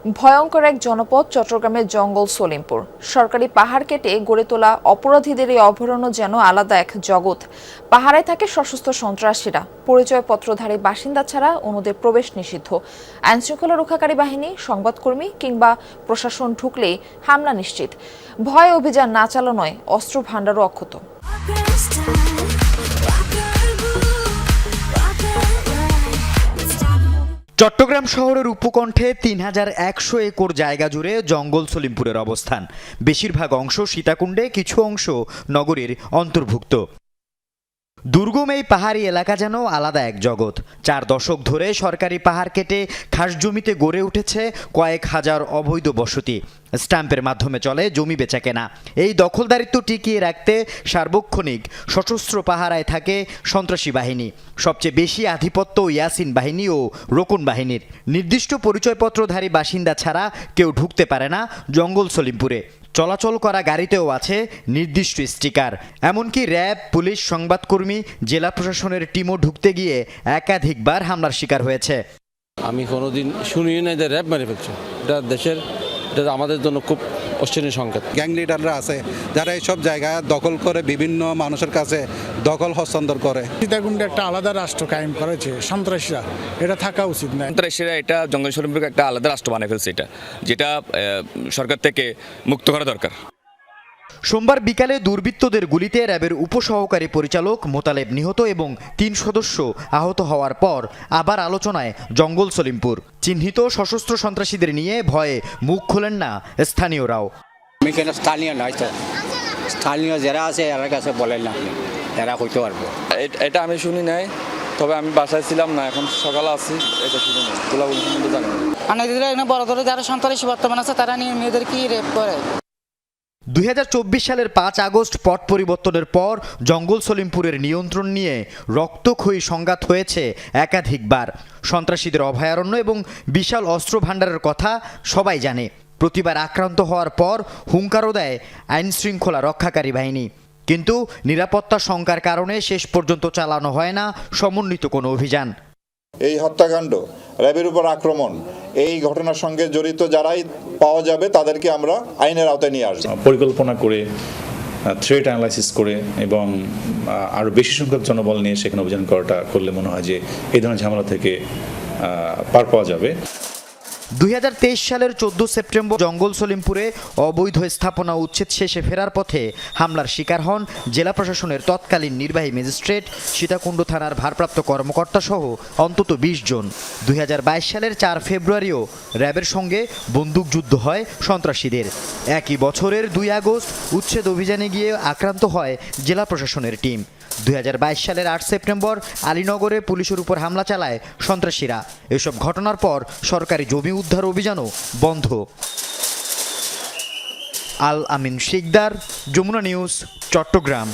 ভয়ঙ্কর এক জনপদ চট্টগ্রামের জঙ্গল সলিমপুর। সরকারি পাহাড় কেটে গড়ে তোলা অপরাধীদের এই অভয়ারণ্য যেন আলাদা এক জগৎ। পাহাড়ে থাকে সশস্ত্র সন্ত্রাসীরা, পরিচয়পত্রধারী বাসিন্দা ছাড়া অন্যদের প্রবেশ নিষিদ্ধ। আইনশৃঙ্খলা রক্ষাকারী বাহিনী, সংবাদকর্মী কিংবা প্রশাসন ঢুকলেই হামলা নিশ্চিত। ভয় অভিযান না চালানোয় অস্ত্র ভাণ্ডারও অক্ষত। চট্টগ্রাম শহরের উপকণ্ঠে ৩,১০০ একর জায়গা জুড়ে জঙ্গল সলিমপুরের অবস্থান। বেশিরভাগ অংশ সীতাকুণ্ডে, কিছু অংশ নগরীর অন্তর্ভুক্ত। দুর্গম এই পাহাড়ি এলাকা যেন আলাদা এক জগৎ। 4 দশক ধরে সরকারি পাহাড় কেটে খাস জমিতে গড়ে উঠেছে কয়েক হাজার অবৈধ বসতি। স্ট্যাম্পের মাধ্যমে চলে জমি বেচাকেনা। এই দখলদারিত্ব টিকিয়ে রাখতে সার্বক্ষণিক সশস্ত্র পাহারায় থাকে সন্ত্রাসী বাহিনী। সবচেয়ে বেশি আধিপত্য ইয়াসিন বাহিনী ও রোকন বাহিনীর। নির্দিষ্ট পরিচয়পত্রধারী বাসিন্দা ছাড়া কেউ ঢুকতে পারে না জঙ্গল সলিমপুরে। চলাচল করা গাড়িতেও আছে নির্দিষ্ট স্টিকার। এমনকি র্যাব, পুলিশ, সংবাদকর্মী, জেলা প্রশাসনের টিমও ঢুকতে গিয়ে একাধিকবার হামলার শিকার হয়েছে। আমি কোনোদিন শুনিই নাই যে র্যাব মেরে ফেলছে। এটা আমাদের জন্য খুব অশনীয় সংকেত। গ্যাং লিডাররা আছে যারা এইসব জায়গা দখল করে বিভিন্ন মানুষের কাছে দখল হস্তান্তর করে। সীতাকুণ্ডে একটা আলাদা রাষ্ট্র কায়েম করেছে সন্ত্রাসীরা, এটা থাকা উচিত না। সন্ত্রাসীরা এটা জঙ্গল সলিমপুরকে একটা আলাদা রাষ্ট্র বানিয়ে ফেলছে, যেটা সরকার থেকে মুক্ত করা দরকার। সোমবার বিকালে দুর্বৃত্তদের গুলিতে র্যাবের উপসহকারী পরিচালক মোতালেব নিহত এবং 3 সদস্য আহত হওয়ার পর আবার আলোচনায় জঙ্গল সলিমপুর। চিহ্নিত সশস্ত্র সন্ত্রাসীদের নিয়ে ভয়ে মুখ খোলেন না স্থানীয়রাও। আমি কেন স্থানীয় নয় তো, স্থানীয় যারা আছে এর কাছে বলেন না, এরা কইতে পারবো। এটা আমি শুনি নাই, তবে আমি বাসায় ছিলাম না, এখন সকালে আছি, এটা শুনি নাই। গোলাগুলি সম্বন্ধে জানি না। অনেক বড় ধরে যারা সন্ত্রাসী বর্তমান আছে তারা নিয়ে মেয়েদেরকে রেপ করে। 2024 সালের 5 আগস্ট পট পরিবর্তনের পর জঙ্গল সলিমপুরের নিয়ন্ত্রণ নিয়ে রক্তক্ষয়ী সংঘাত হয়েছে একাধিকবার। সন্ত্রাসীদের অভয়ারণ্য এবং বিশাল অস্ত্র ভাণ্ডারের কথা সবাই জানে। প্রতিবার আক্রান্ত হওয়ার পর হুঙ্কারও দেয় আইনশৃঙ্খলা রক্ষাকারী বাহিনী। কিন্তু নিরাপত্তা শঙ্কার কারণে শেষ পর্যন্ত চালানো হয় না সমন্বিত কোনো অভিযান। এই হত্যাকাণ্ড, র্যাবের উপর আক্রমণ, এই ঘটনার সঙ্গে জড়িত যারাই পাওয়া যাবে তাদেরকে আমরা আইনের আওতায় নিয়ে আসব। পরিকল্পনা করে, থ্রেট অ্যানালাইসিস করে এবং আরও বেশি সংখ্যক জনবল নিয়ে সেখানে অভিযান করলে মনে হয় যে এই ধরনের ঝামেলা থেকে পার পাওয়া যাবে। 2023 সালের 14 সেপ্টেম্বর জঙ্গল সলিমপুরে অবৈধ স্থাপনা উচ্ছেদ শেষে ফেরার পথে হামলার শিকার হন জেলা প্রশাসনের তৎকালীন নির্বাহী ম্যাজিস্ট্রেট, সীতাকুণ্ড থানার ভারপ্রাপ্ত কর্মকর্তা সহ অন্তত 20 জন। 2022 সালের 4 ফেব্রুয়ারিও র্যাবের সঙ্গে বন্দুকযুদ্ধ হয় সন্ত্রাসীদের। একই বছরের 2 আগস্ট উচ্ছেদ অভিযানে গিয়ে আক্রান্ত হয় জেলা প্রশাসনের টিম। 2022 সালের 8 সেপ্টেম্বর আলীনগরে পুলিশের উপর হামলা চালায় সন্ত্রাসীরা। এসব ঘটনার পর সরকারি জমি উদ্ধার অভিযানও বন্ধ। আল আমিন শিকদার, যমুনা নিউজ, চট্টগ্রাম।